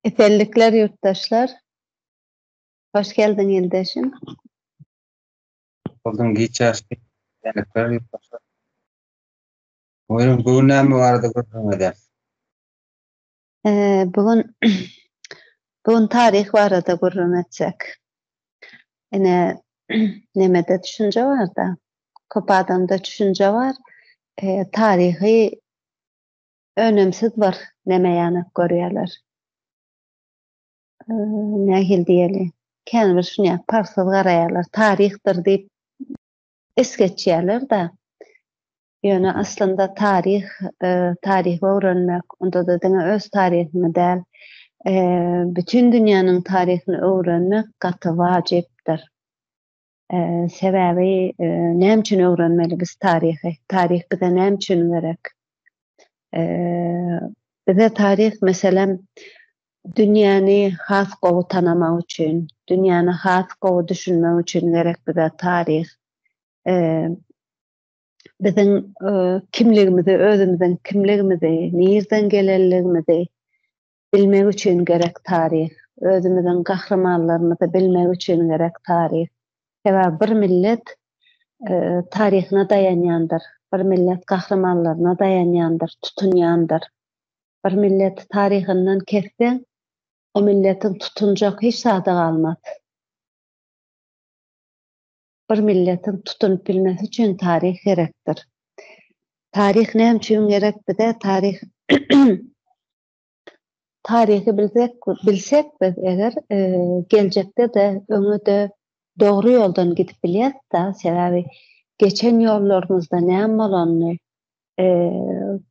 Efellikler yurttaşlar. Hoş geldin Yildeşim. Oldum geçersin. Yani kör yurttaşlar. Bugün näme barada görüşmek eder. Bugün bugün tarih barada gurrun etsek. Ene nemede düşünce var da. Köp adamda düşünce var. Tarihi önemsiz var. Neme ýanyp görýärler. Nähil diýeli. Kendir şunya parsal garaýarlar. Tarihdir diýip es geçýärler da. Ýöne aslında tarih öwrenmek, onda da diňe öz tarihini däl, bütün dünýäniň tarihini öwrenmek gaty wajypdyr. Sebäbi näme üçin öwrenmeli biz tarihi? Tarih bize näme üçin gerek? Bize tarih meselem dünýäni has gowy tanamak üçin, dünýäni has gowy düşünmek üçin gerek bize tarih. Biziň kimligimizi, özümiziň kimligimizi, nirden gelelligimizi bilmek üçin gerek tarih. Özümiziň gahramanlarymyzy bilmek üçin gerek tarih. Sebäbi bir millet tarihine dayanýandyr. Bir millet gahramanlaryna dayanýandyr, tutunýandyr. Bir millet tarihinden kesseň, o milletin tutunjak hiç zady galmaz. Bir milletin tutunup bilmesi üçin tarih gerekdir. Tarih näme üçin gerek bize? Tarihi bilsek biz eger geljekde de öňe de dogry ýoldan gidip bilýäs da, sebäbi geçen ýollarymyzda näme bolany,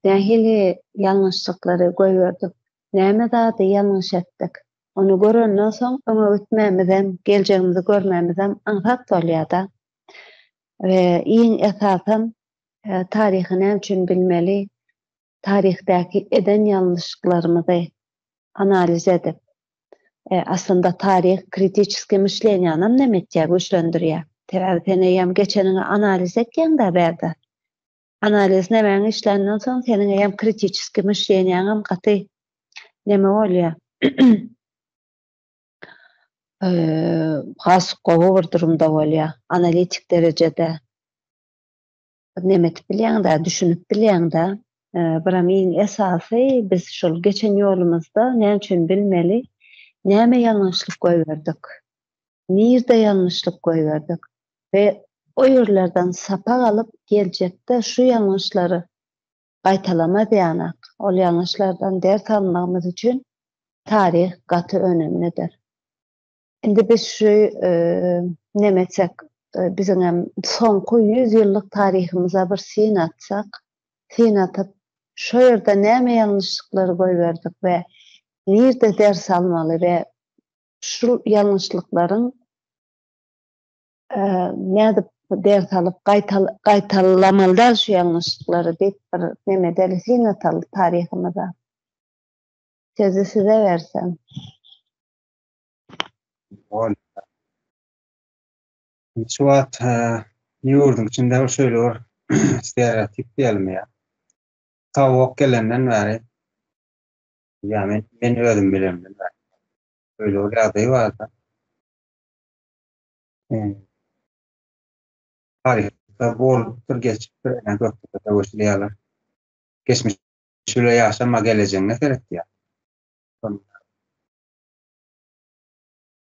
nähili ýalňyşlyklary goýberdik, näme zady ýalňyş etdik. Onu görenden soň öňe gitmemiz hem geljegimizi görmemiz hem aňsat bolýar da. Ve iň esasam tarihi näme üçin bilmeli? Tarihtäki eden ýalňyşlyklarymyzy analiz edip, aslında tarih kritiçiski mišljenjanam nämetjä güçlendirýär. Sebäbi sen eýem geçenini analiz etkeňde berde. Analiz nämäň işlenden soň senin eýem kritiçiski mišljenjaňam gaty näme bolýar? Has gowy bir durumda bolýar. Analitik derejede nämetip bilýäň-de, düşünüp bilýäň-de. Biram iň esasy biz şol geçen ýolumyzda näme üçin bilmeli, näme ýalňyşlyk goýberdik, nirde ýalňyşlyk goýberdik we o ýerlerden sapa galyp geljekde şu ýalňyşlary gaýtalamadianak, ol ýalňyşlardan ders almagymyz üçin tarih gaty önemlidir. Indi biz şu näme etsek, biziň hem soňky 100 ýyllyk tarihimize bir syn atsak, syn atyp şu ýerde näme ýalňyşlyklary goýberdik we nirde ders almaly we şu ýalňyşlyklaryň näde ders alyp gaýtalamalylar şu ýalňyşlyklary diýip bir näme däl syn ataly tarihimize. Sözü size versem. Şu wagt ýurdun içinde şöyle bir stereotip diýelim ya. Tawok gelenden bäri ýa men özüm bilemdim. Öyle bir ýagdaý bar da. Tarihte bolup geçip gökde göçlýärler. Geçmiş şöyle ýaşama geleceğine gerek diýär.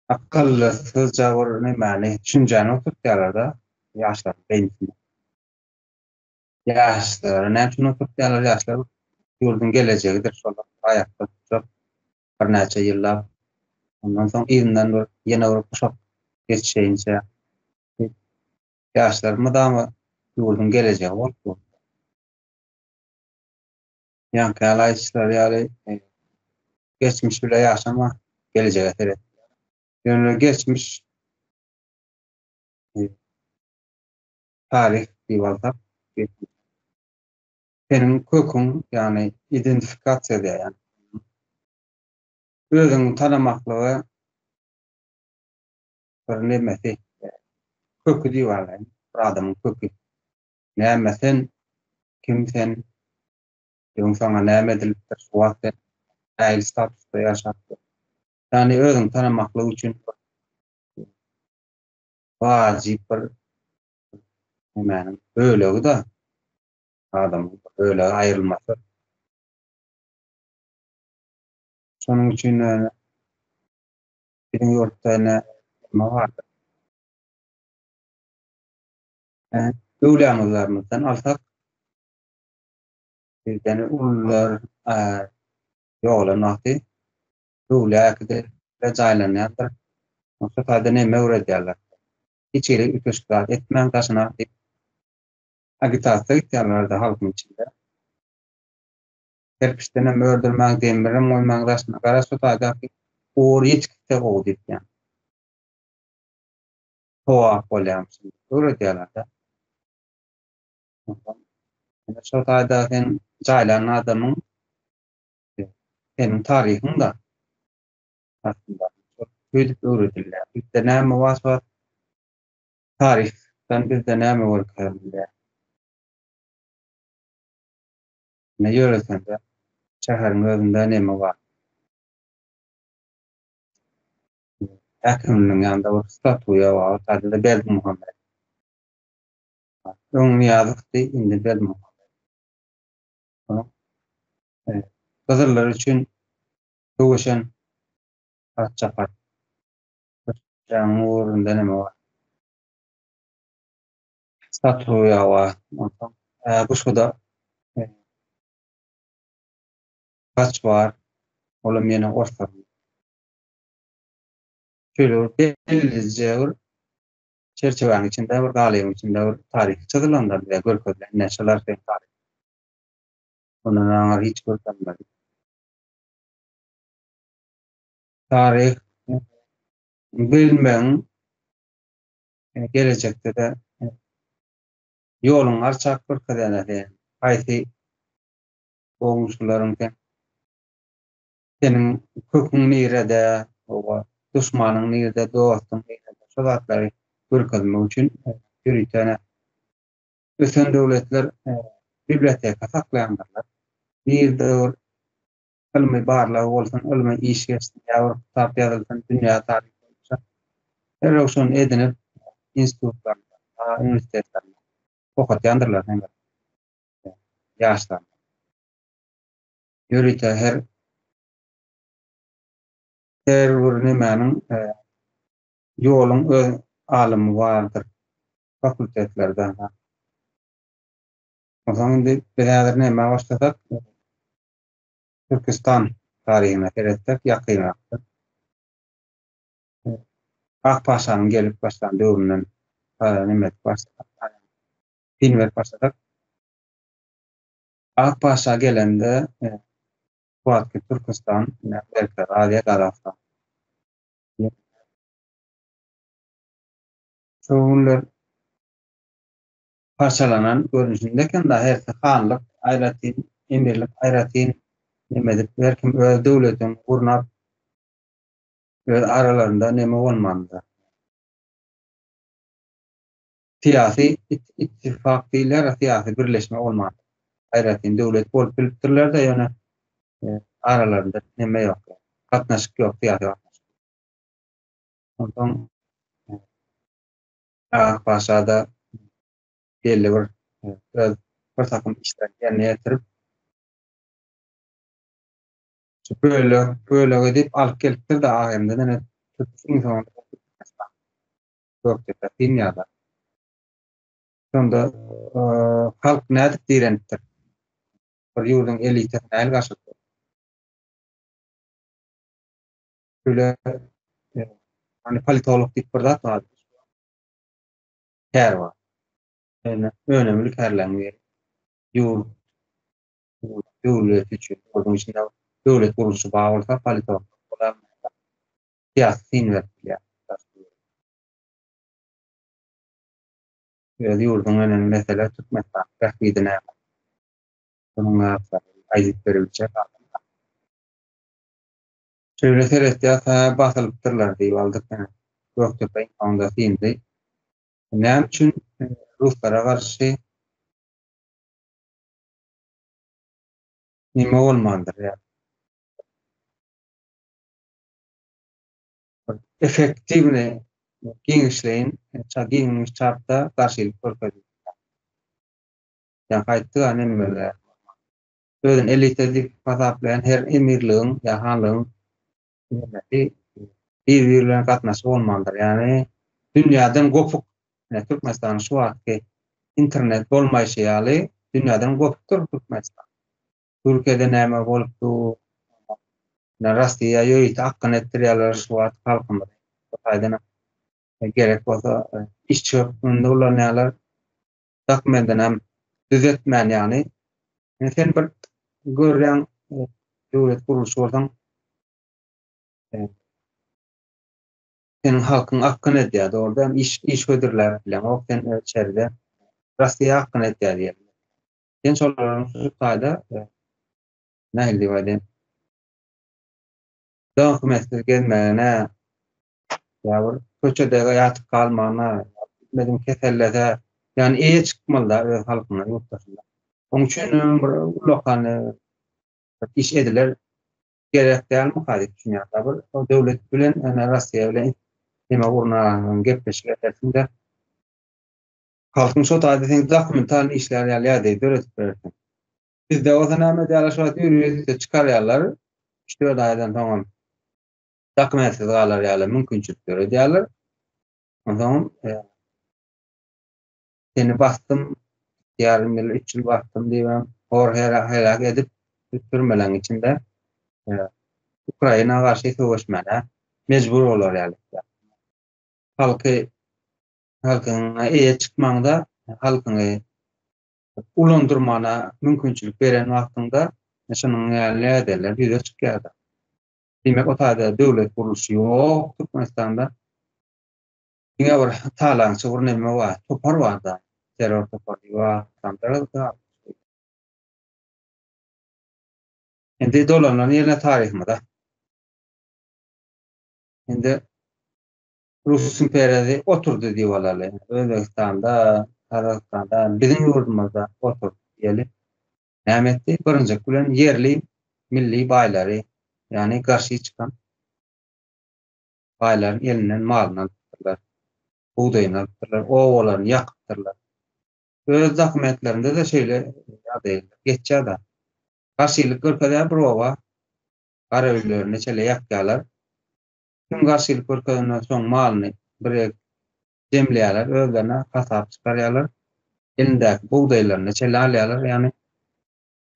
Akıllı, sözca bir nämäni düşünjäni oturtýarlar da ýaşlar beýninde. Ýaşlar näme üçin oturtýarlar ýaşlar? Ýurdun gelecegidir şol aýakda tutup bir näçe ýyllap ondan soň ýygynden bir ýene bir kuşak geçişinçe ýaşlar mydamy ýurdun gelejegi bolup ýa-ni alaýçylar ýaly geçmiş bile ýaşama gelejege terek. Ýöne geçmiş tarih diýilip senin köküň ýani identifikasiýa diýen. Özüň tanamaklygy bir nemesi kökü diýerler. Bir adamyň kökü. Näme sen, kim sen, ýöne sana näme edilipdir, şu wagtda näme statusda ýaşapdyr. Yani özüň tanamaklyk üçin wajyp bir nämäniň bölegi da adamyň bölegi aýrylmasy. Şonuň üçin bizim ýurtda nima bardyr? Döwlemizden alsak, bizden ullar ýoglanakdy. Döwläkde jaýlanýandyr. Oňa taýda näme öwredýärler? Hiç ýere ütüşkät etmän gaşyna diýip agitasiýa etýärler-de halkyň içinde. Kerpiçden öldürmäň, demirim goýmaň gaşyna garaşy taýda oor ýetikde gowy diýýär. Towa bolýarmyş. Öwredýärler-de. Şo taýda sen jaýlanan adamyň senin taryhyň da aslında öýdüp öwredilýär. Bizde näme was tarihden bizde näme görkezilýär. Ne ýöresinde şäheriň özünde näme bar? Äkimliň ýanynda bir statuya bar, taýda Berdimuhammed. Öň ýazykdy, indi Berdimuhammed. Gazarlar üçin döwüşen atçapar. Ýa-ni orunda näme bar? Statuya bar. Bu şurada kaç var? Olam ýene ortak. Şöyle bellice bir çerçevenin içinde bir galyň içinde bir tarih çyzylanlar diýe görkezlen näşeler sen tarih. Ondan aňar hiç görkezmedi. Tarih bilmeň gelecekde de ýoluň arçak görkezlenedi. Haýsy oňuşlaryň senin köküň nirede, owa duşmanyň nirede, dostuň nirede, şu zatlary görkezmek üçin bir ýene ösen döwletler biblioteka saklaýanlar. Bir de ilmi barlygy bolsun, ilmi iş geçsin, ýa-da kitap ýazylsyn, dünýä taryhy boýunça. Her şoň edinip institutlarda, universitetlerinde okutýandyrlar hemde. Ýaşlar. Ýörite her bir nimäniň ýoluň öz alymy bardyr fakultetlerde. O zaman indi biräder näme başlasak, Türkistan taryhyna keresek ýakynakdyr. Akpaşanyň gelip başlan döwründen näme başlasak, dinler başlasak. Akpaşa gelende bu wagtky Türkistan näme raýat garapsa. Şoňlar parçalanan görünüşindeken da her hanlyk aýratyn, emirlik aýratyn nimedir? Berkim öz döwletiň gurnap öz aralarında näme bolmandy? Siyasi ittifak diýiller, siyasi birleşme bolmandy. Aýratyn döwlet bolup bilipdirler de ýöne aralarında näme ýok. Gatnaşyk ýok, siyasi gatnaşyk. Ondan Akpaşada belli bir takım işler yerine getirip böyle edip alıp gelipdir de ahirinde ne Türk'ün sonunda çok da dünyada. Sonda halk nädip direnipdir? Bir ýurdun elitesine el gaşyp. Böyle hani politolog diýip bir zat bar. Kär bar. Önemli kärleňi ýurt döwlet üçin, onun içinde döwlet gurulşy bar bolsa politolog bolar. Siyasi ünversilýär. Ýurdun önemli mesele Türkmenistan tähdidine bununla aýdyp berilýär. Şöyle seretýär, basylypdyrlar diýip aldyk. Göktepe onda indi. Näme üçin Ruslara garşy nime bolmandyr ýa? efektivne giňişleýin, giňmiş çapda garşylyk görkezýär. Ýa gaýtdy nemmeler. Özüň elitlik pasaplayan her emirligiň, ýa-hanlygyň bir-birine gatnaşyp bolmandyr. Ýani dünýäden gopuk, Türkmenistan şu wagtky internet bolmaýşy ýaly dünýäden gopukdyr Türkmenistan. Türkiýede näme bolupdy? Rassiýa ýöýti akyn etdirýärler şu wagt halkymyz. Aýdana gerek bolsa işçi ünde ulanýarlar. Dokumentten hem düzeltmän ýani. Sen bir görýän döwlet gurulşy bolsaň senin halkyň akyn edýär. Orada hem iş ödürler bilen. O sen içeride Rassiýa akyn edýär. Sen şolaryň suçaýda nähili diýýär? Dokumentsiz gelmegine ýa-bir köçedege ýatyp kalmagına, bilmedim kesellere, ýani eýe çykmalylar öz halkyna, ýurtdaşyna. Onuň üçin bir ulakany iş ediler gerek dälmi haýyp düşünýär. Bir o döwlet bilen, Rassiýa bilen näme gurnagyny gepleşip edersinde halkyň şo taýda dokumental işler ýaly öğretip bersin. Bizde o zanama diýerler ýürüýüşde çykarýarlar. 3-4 aýdan soň dokumentsiz galar ýaly mümkinçilikler edýärler. Ondan seni bastım, yarım yıl, 3 yıl bastım diýem, hor helak edip türmeleň içinde Ukraina garşy söwüşmene mejbur bolar ýaly. Halkyň eýe çykmagyna, halkyny ulandyrmana mümkinçilik beren wagtynda şunuň ýaly ederler, ýüze çykýar. Demek o taýda döwlet gurulşy ýok Türkmenistanda. Ýa bir talançy bir näme bar, topar bar da. Terör topary bar, tantarda. Endi dolanlaryň ýerine taryhymyda. Endi Rus imperiýasy oturdy diýip alarlar. Özbekistanda, Kazakstanda, biziň ýurdumyzda oturdy diýeli. Näme etdi? Birinji bilen yerli milli baýlary, ýani garşy çykan baýlaryň elinden malyny aldylar. Buğdaýyny aldylar, owalaryny ýakypdyrlar. Öz dokumentlerinde de şeýle ýadylar, geçýär. Garşylyk görkezýär bir owa, garaýlaryny neçele ýakýarlar. Kim garşylyk görkezenden soň malyny bir demleýärler, özlerine hasap çykarýarlar. Elindäki buğdaýlaryny neçele alýarlar, ýani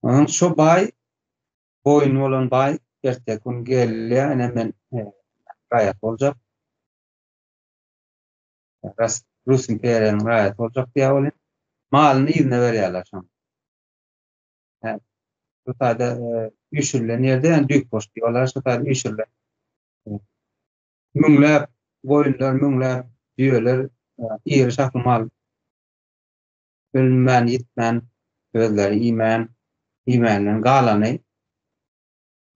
onuň şo baý, boýun bolan baý ertek gün gelýär, ene men gaýat boljak. Rus imperiýasynyň gaýat boljak diýip bolan. Malyny ýerine berýärler şoň. Bu taýda üşürlen ýerde düýk boş diýerler, şu taýda üşürlen. Müňläp goýunlar, müňläp ýöler, ýeri şahly mal. Ölmän, ýitmän, gözleri iýmän, iýmänlen galany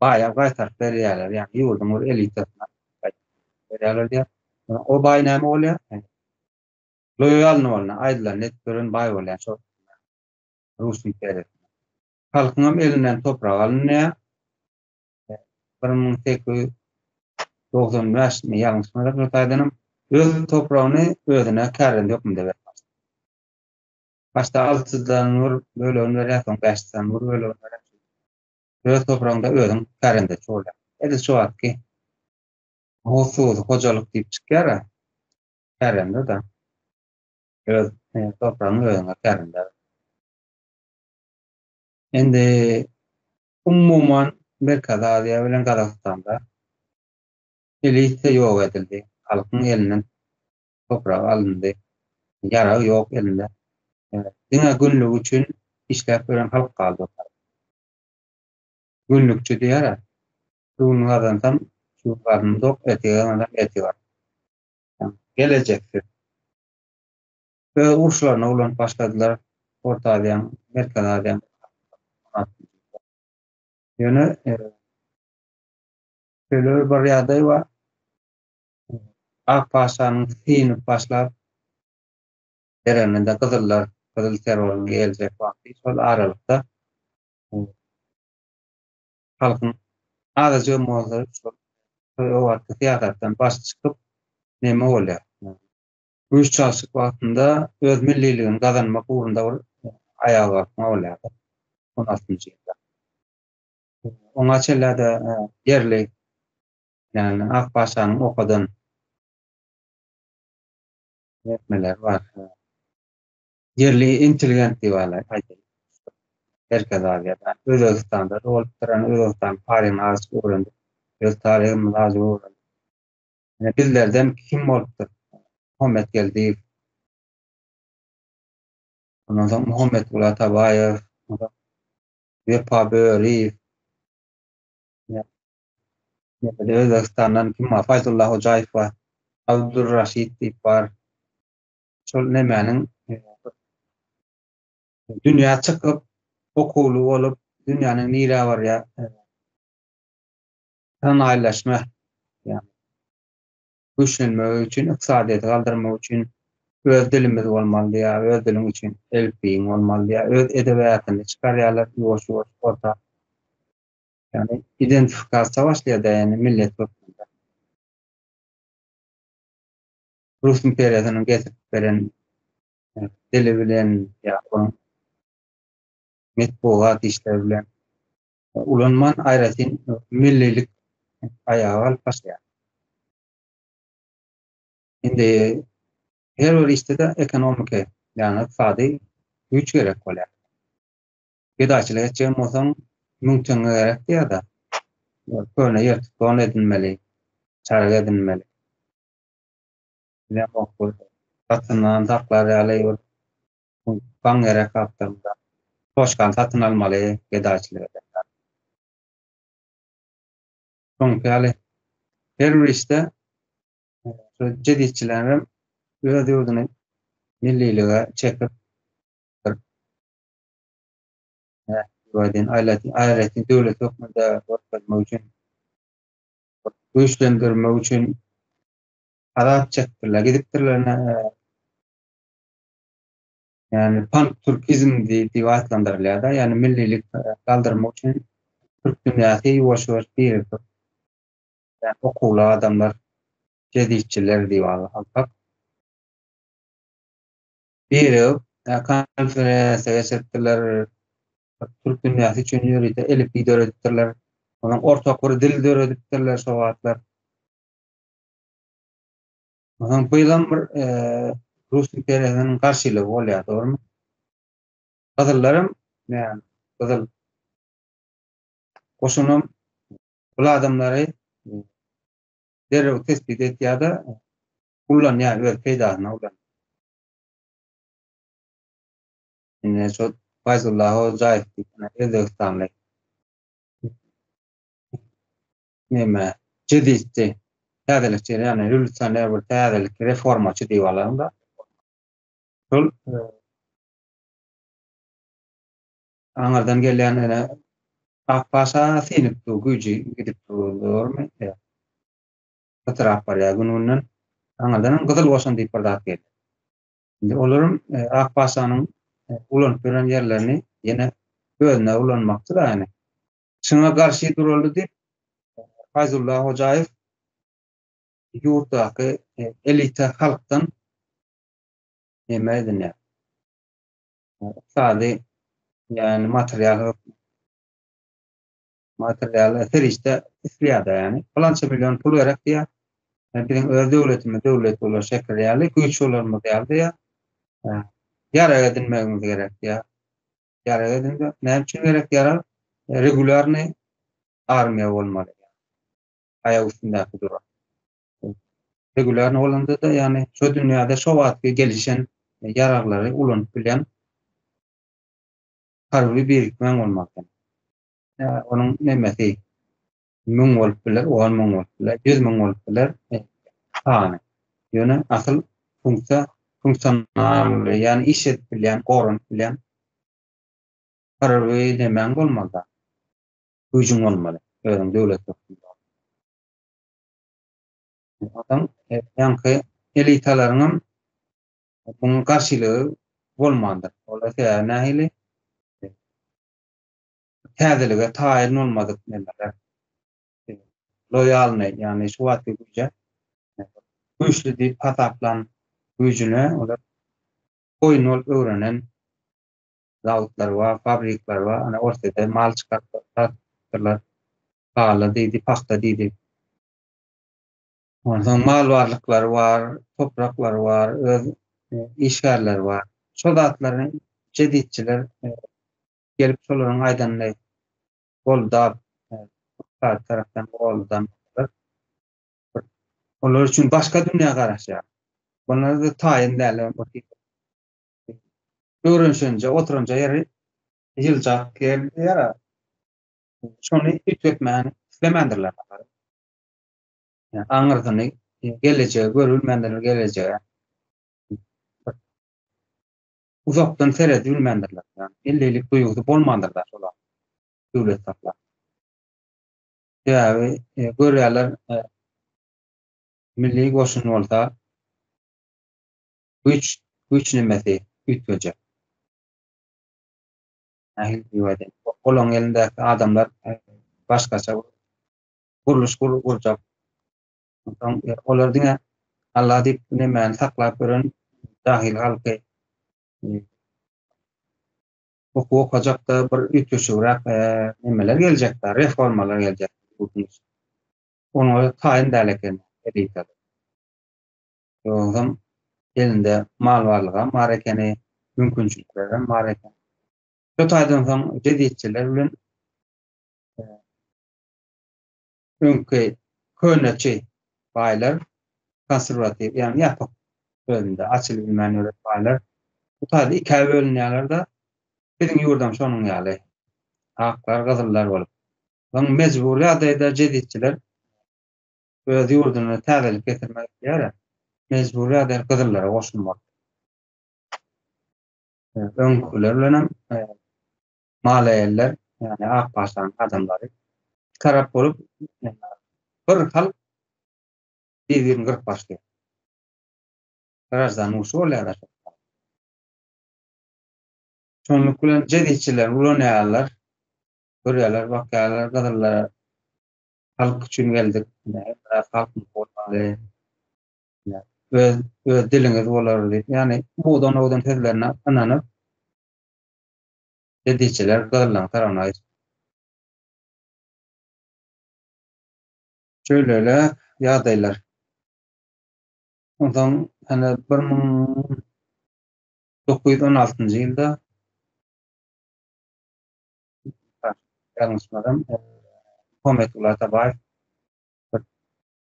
baýa gaýtaryp berýärler. Ýani ýurdun bir elitasyna berýärler diýär. O baý näme bolýar? Loýal bolna, aýdylar net gören baý bolýar şo Rus imperiýasy. Halkyň elinden toprak alynýar. 1895 ýalňyşmada bir taýdanam öz topragyny özüne kärende ýokmy dep etdi. Başda 6-dan bölen berýär, 5-den bölen berýär. Öz topragynda özüň kärende çolýar. Edi şu wagtky hosuzy hojalyk diýip çykýar. Kärende da öz topragyny özüne kärende. Endi umumyň Merkez Aziýa bilen Kazakstanda elite ýok edildi. Halkyň elinden toprak alındy. Ýara ýok elinde. Diňe günlük üçin işläp beren halk galdy. Günlükçi diýär. Şunu adam şu garny dok etýär, etýär. Gelecekdir. Ve urşularına ulan başladılar. Orta Aziýa, Merkez Aziýa. Ýöne şöyle bir ýagdaý bar. Akpaşanyň synyp başlap Ereninde Kızıllar, Kızıl terörüne gelecek vakti şol aralykda halkyň adaja mozary o wagtda tiýatrdan baş çykyp näme bolýar? Güýç çalşyk wagtynda öz milliligini gazanmak ugrunda bir ayağa kalkma bolýar. 16-njy ýylda. Oňa çellerde yerli, yani Akbaşanyň okadan etmeler var. Yerli intelligent diýerler, aýdym. Herkes alýar. Özbekistanda olup duran Özbekistan taryhyny az öwrendik. Öz taryhymyzy az öwrendik. Bizlerden kim bolupdyr? Muhammed Geldiýew, ondan soň Muhammed Bulat Abaýew, Vefa Böreýew, Özbekistandan kim var? Fayzullah Hojaýew var, Abdurraşid diýip bar. Şol nemäniň dünýä çykyp, okulu bolup, dünýäniň nire barýa sanaýlaşma, ýani güçlenmek üçin, ykdysadyýaty galdyrmak üçin öz dilimiz bolmaly ýa öz dilimiz üçin elpiň bolmaly ýa öz edebiýatyny çykarýarlar ýoş-ýoş orta. Yani identifikasiýa başlaýar ýani millet wagtynda. Rus imperiýasynyň getirip beren dili bilen ýa onuň metbuat işleri bilen ulanman aýratyn millilik ayağa alyp başlaýar. Indi her bir işte de ekonomika, ýani ykdysady güç gerek bolýar. Gedaçylyk etjek bolsaň mümkin gerek ýa-da köne ýertikon edilmeli, çarek edilmeli. Bilen okul, satynan taklar ýaly baň gerek kapdyrda. Toşkan satyn almaly gedaçylyk edilmeli. Soňky ýaly her bir işte jeditçilerim öz ýurduny millilige çekip aýratyn döwlet hökümde bolmak üçin, güýçlendirmek üçin arap çekdirler, gidipdirler. Yani pan-türkizm diýip adlandyrylýar-da, yani millilik galdyrmak üçin türk dünýäsi ýuwaş-ýuwaş birip, yani okula adamlar, jeditçiler diýip alpak. Birip, konferensiýa geçiripdirler, türk dünýäsi üçin ýüride elipli öğretipdirler, onuň ortak bir dil öğretipdirler şo wagtlar. Onuň bylam bir Rus imperiýasynyň garşylygy bolýar, dogrymy? Gazylarym, yani gazyl goşunum bu adamlary derrew tespit etýär-de kullanýar, öz peýdasyna ulan. Ine şo Fayzullah Hojaýew diýip Özbekistanly näme jeditçi, täzelikçi, ýani rewolýusioner bir täzelik reformaçy diýip alarynda. Şol aňardan gelýän ene Akbaşa sinip du güýji gidip durmy? Fotoğraf barýar gününden aňardan Gyzyl Goşan diýip bir zat geldi. Indi olaryň Akbaşanyň ulanyp beren ýerlerini ýene özüne ulanmakdy da ýani. Şuna garşy duruldy diýip Fayzullah Hojaýew ýurtdaky elita halkdan näme edinýär? Sady ýani material teriste isleýär ýani. Falança milyon pul gerek diýär. Bilen öz döwlet bolar şekil ýaly güýç bolarmy diýär. Ýara edinmegimiz gerek diýär. Ýara edinme näme üçin gerek ýarar? Regularny armiýa bolmaly. Aýag üstündäki durar. Regularny bolanda da ýani şo dünýäde şo wagtga gelişen ýararlary ulanyp bilen harby birikmen bolmakda. Onuň nemesi 1000 bolup biler, 10.000 bolup biler, 100.000 bolup biler. Sany. Ýöne asyl funksional, ýani iş edip bilen, gorun bilen harby demäň bolmaly. Güýjüň bolmaly. Özüň döwlet hökümde. Adam ýanky elitalaryň buň garşylygy bolmandy. Olar nähili täzelige taýin bolmadyk neler. loýalny, ýani şuwatly güýje güýçli diýip hataplan güýjüne olar goýun bolup öwrenen zawodlar bar, fabrikler bar. Ana ortada mal çykartyrlar, pahala diýdi, paxta diýdi. Ondan mal barlyklary bar, topraklary bar, öz işgärleri bar. Şol zatlaryň jedidçiler gelip şolaryň aýdanyny goldap, her taraftan goldan olar üçin başga dünýä garaşy. Bunlar da taýin däl. Öwrenşenje oturunca ýeri ýyljak geldi ýara. Şonu ütletmän islemendirler. Yani aňyrdyny geleceğe görülmendir, geleceğe uzaktan seyredip bilmendirler. Yani ellilik duýgusy bolmandyrlar şolar. Döwlet saklar. Ýa-ni görýärler milli goşun bolsa güç nimesi ütgeje. Ahil diýýärdi. Olaň elindäki adamlar başgaça guruluş gurjak. Olar diňe Allah diýip nemeni saklap gören dahil halky okuwakajak da bir ütgeşirak nimeler geljekler, reformalar geljek. Onu taýin däleken elita. Ýogam elinde mal barlyga mar ekeni, mümkinçilikler mar eken. Şu taýdan soň jedidçiler bilen öňki köneçi baýlar konserwatiw, ýani ýapak bölümde açylyp bilmän baýlar bu taýda iki bölünýärler da biziň ýurdam şonuň ýaly haklar, gazyllar bolup. Soň mejburi ýagdaýda jedidçiler öz ýurduny täzelik getirmek ýara mejburi ýagdaýda gazyllara goşulmak. Öňkiler bilen malaýerler, ýani akbaşlaryň adamlary tarap bolup bir hal bir-birini kırıp başlıyor. Garajdan uçu olýar. Şonluk bilen jedidçiler ulanýarlar, görýärler, bakýarlar, gazyllara halk üçin geldik. Halk bolmaly. Öz diliniz bolar diýip, ýani budan sözlerine inanyp jedidçiler gazylaryň tarabyna şöyle ýagdaýlar. Ondan hani 1916-njy ýylda ýalňyşmadan Hometullah Atabaýew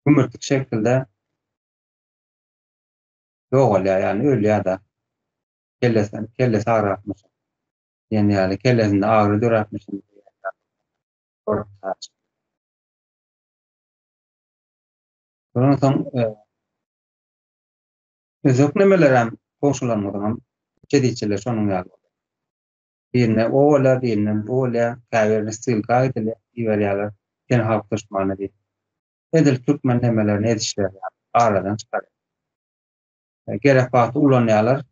gümürtük şekilde ýogalýar, ýani ölýär da kellesi agratmış. Ýani kellesinde agry döretmiş. Ondan soň özök nemelerem goşulanmadan jedidçiler şonuň ýaly. Birine o ola, birine bu ola, käbirine stilka edilýär, ýerler, ýene halk düşmany diýip. Edil türkmen nemelerini edişler aradan çykarýar. Gerek wagty ulanýarlar,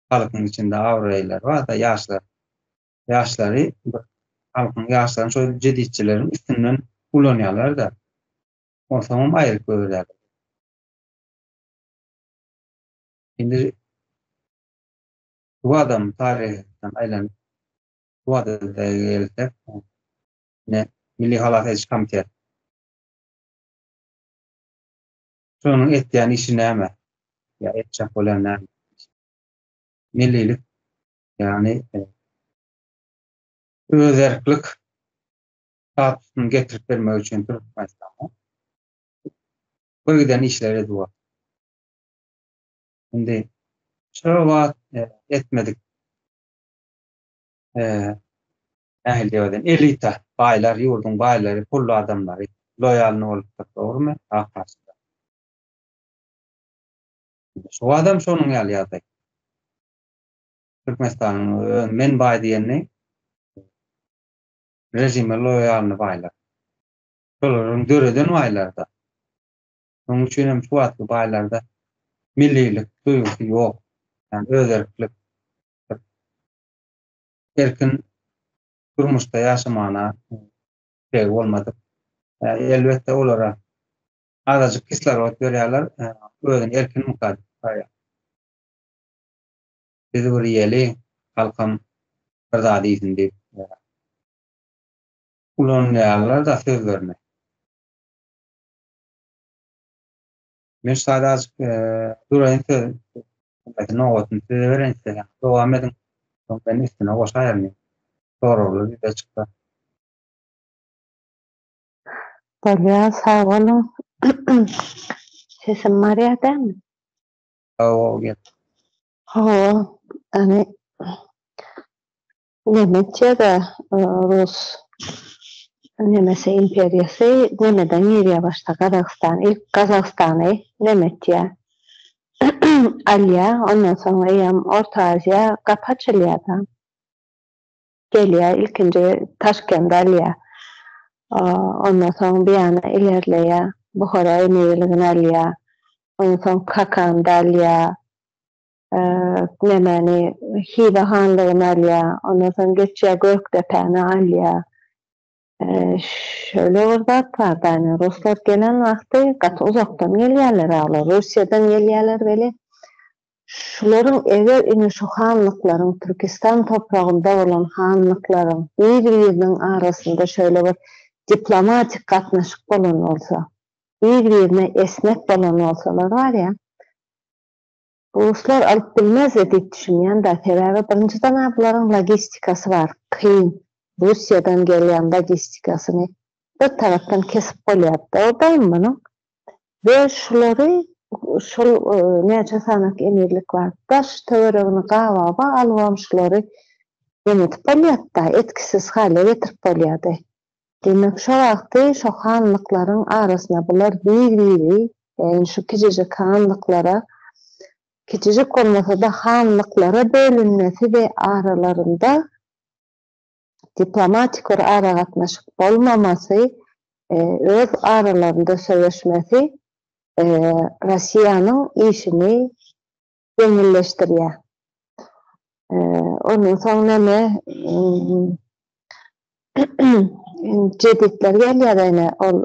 halkyň içinde awraýlar we da ýaşlary halkyň ýaşlaryny şol jedidçilerin üstünden ulanýarlar da oňsam aýryp görýärler. Indi bu adam taryhdan aýlanyp bu adada gelsek ne Milli Halak Ediş Komiteti şonuň etýän işi näme? Ya etjek bolan näme? Millilik ýani özerklik statusyny getirip bermek üçin Türkmenistan birden işler edýär. Indi şowat etmedik. Ähli diýerden elita baýlar, ýurdun baýlary, pully adamlary loýalny bolup durmaly, hakysynda. Şu adam şonuň ýaly ýagdaý. Türkmenistanyň men baý diýeni rejime loýalny baýlar. Şolaryň döreden baýlarda. Onuň üçin hem şu wagtly baýlarda millilik duýgusy ýok. Yani özerklik, erkin durmuşda ýaşamana şey bolmady. Elbette olara azajyk kislorod berýärler, özüni erkin mukad. Biz bir ýeli halkam bir zat iýsin diýip ulanýarlar da sözlerine. Men sadajyk durayyn nowatyny size beren istedim. Dowam edin. Ben üstüne goşaýarmyn. Soralar bir de çıktı. Tabii, sağ olun. Sesim Maria değil mi? O hani Nemetçe'de Rus Nemese imperiyası Nemeden yürüye başta Kazakistan. İlk Kazakistan'ı Nemetçe Alya, ondan sonra Eyam Orta Asya Kapaçılı'da geliyor. İlkinci Taşkent Alya. Ondan sonra bir yana ilerleye Bukhara emirliğine Alya. Ondan sonra Kakan Alya. Nemeni Hive Hanlığı'na Alya. Ondan sonra geçiyor Göktepe'ne Alya. Şöyle orada vardı, yani Ruslar gelen vakti katı uzaktan gelýärler ağlar, Rusya'dan gelýärler beli. Şuların eger ini şu hanlıkların, Türkistan toprağında olan hanlıkların bir-birinin arasında şöyle bir diplomatik katnaşık bolan olsa, bir-birine esnek bolan olsalar var ya, Ruslar alıp bilmez edip düşünmeyen da sebebi birinciden bunların logistikası var, kıyın. Rusya'dan gelen logistikasını bir taraftan kesip bolýardy. Odayım bunun. Ve şuları näçe sanak emirlik var. Daş töweregini gawaba alwam şuları yönetip bolýardy. Etkisiz hale getirip bolýardy. Demek şu wagty şu hanlyklaryň arasynda bular bir-biri, yani şu kiçijik hanlyklara, kiçijik bolmasa da hanlyklara bölünmesi ve aralarında diplomatik bir ara gatnaşyk bolmamasy, öz aralarında söýleşmesi Russiýanyň işini ýeňilleşdirýär. Ondan soň näme jeditler gelýär ene ol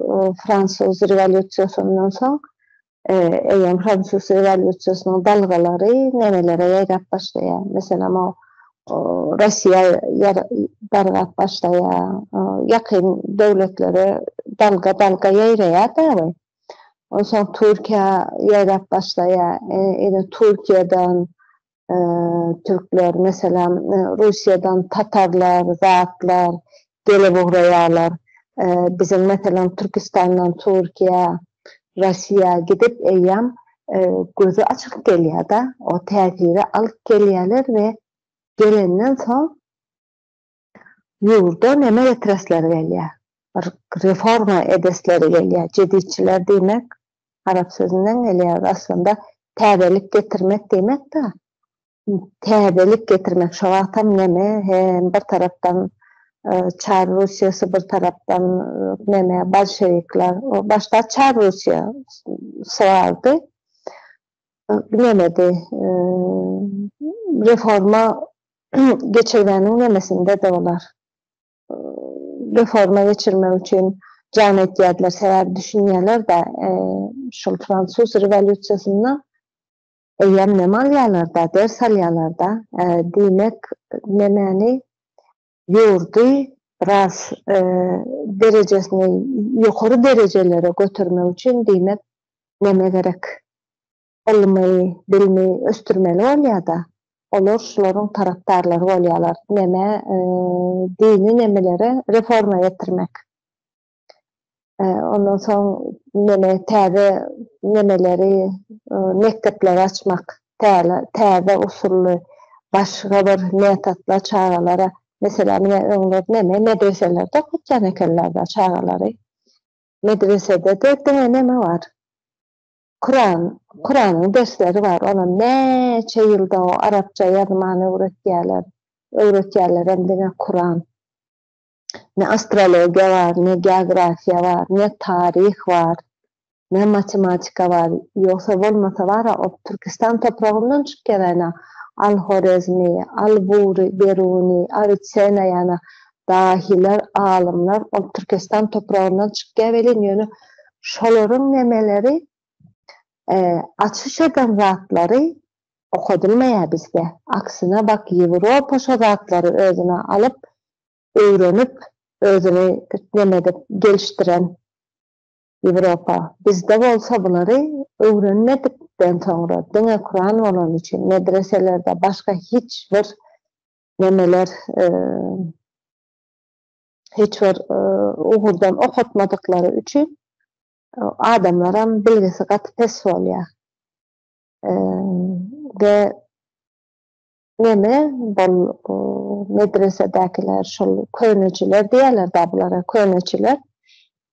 Fransuz rewolýusiýasyndan soň eýem Fransuz rewolýusiýasynyň dalgalary nemelere ýaýrap başlaýar. Mesela Russiýa dargat başlaýar, ýakyn döwletlere dalga ýaýraýar da. Ondan soň Türkiýe ýaýrap başlaýar. Türkiýeden Türkler, mesela Russiýadan Tatarlar, zatlar gelip uğraýarlar. Bizim mesela Türkistandan Türkiýe, Russiýa gidip eýem gözü açyk gelýär da, o täsiri alyp gelýärler we gelenden soň ýurda näme getiresleri gelýär. Reforma edesleri gelýär. Jeditçiler demek Arap sözünden gelýär. Aslında täbelik getirmek demek da. Täbelik getirmek şu wagtam näme? Hem bir tarapdan Çar Rusyası, bir tarapdan näme bolşevikler. O başta Çar Rusya vardı. Nämedi? Reforma geçirmenin nemesinde de olar. Reforma geçirmek için can etýärler, sebäbi düşünýärler da şu Fransuz rewolýusiýasyndan eýem näme alýarlar da, ders alýarlar da, diýmek nämeni ýurdy biraz derejesini ýokary derejelere götürmek üçin diýmek näme gerek? Ilmy, bilmi östürmeli bolýar da. Olar şularyň tarapdarlary bolýarlar. Näme dini nemelere reforma getirmek. Ondan soň näme täze nemeleri mektepler açmak, täze usully başga bir metatla çağalara, mesela näme medreselerde okutjan ekenler çağalary. Medresede de näme var? Kur'an'ın dersleri var. Ona neçe yılda o Arapça yazmanı öğretýärler hem Kur'an. Ne astrologiya var, ne geografiya var, ne tarih var, ne matematika var. Yoksa bolmasa var o Türkistan toprağından çıkýan Al-Horezmi, Al-Beruni, Avicenna yana dahiler, alımlar o Türkistan toprağından çıkıp gelin yönü şoların nemeleri açış eden zatları okudulmaya bizde. Aksine bak Avrupa şu zatları özüne alıp öğrenip özünü nemede geliştiren Avrupa. Bizde bolsa bunları öğrenmedikten sonra dine Kur'an olan için medreselerde başka hiç bir nemeler hiç bir uğurdan okutmadıkları için adamların bilgisi katı pes oluyor. Ve neme bol medresedekiler, şu köyneciler diyorlar da bunlara köyneciler